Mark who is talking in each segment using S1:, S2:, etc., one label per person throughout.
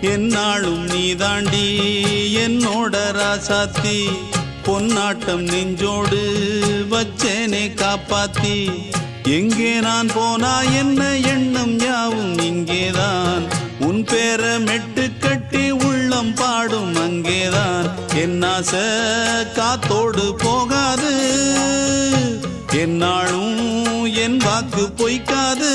S1: என்னாலும் நீதாண்டி என்னோட ராசாத்தி, பொன்னாட்டம் நெஞ்சோடு வச்சேனே காப்பாத்தி. எங்கே நான் போனா என்ன எண்ணம் யாவும் இங்கேதான், உன் பேர மெட்டு கட்டி உள்ளம் பாடும் அங்கேதான். என்னாச காத்தோடு போகாது, என்னாலும் என் வாக்கு பொய்க்காது.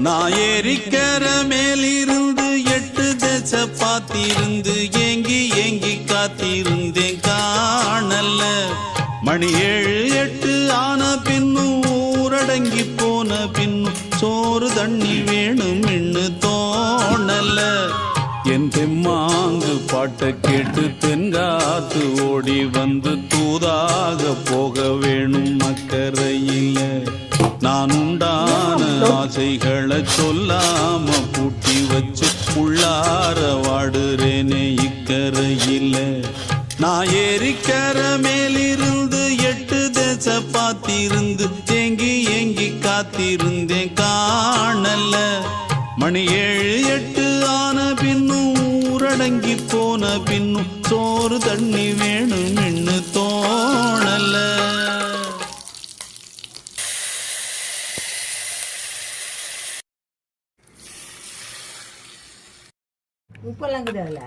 S1: நான் ஏறிக்கிற மேலிருந்து 8 தேச பாத்திருந்து ஏங்கி ஏங்கி காத்திருந்தேன் காணல்ல. மணி 7 8 ஆன பின்னும் ஊரடங்கி போன பின்னும் சோறு தண்ணி வேணும் இன்னு தோணல்ல. என் தெம்மாங்கு பாட்டை கேட்டு தென்காத்து ஓடி வந்து தூதாக போக வேணும் அக்கறையில. நான் உண்டான ஆசைகளை சொல்லாம பூட்டி வச்சு உள்ளார வாடுறேனே இக்கரையில. நான் ஏறிக்கிற மேலிருந்து 8 தேச பாத்திருந்து ஏங்கி ஏங்கி காத்திருந்தேன் காணல்ல. மணி 7 8 ஆன பின்னும் ஊரடங்கி போன பின்னும் சோறு தண்ணி வேணும் இன்னு தோணல்ல.
S2: உப்பெல்லாம் கிடையாதுல.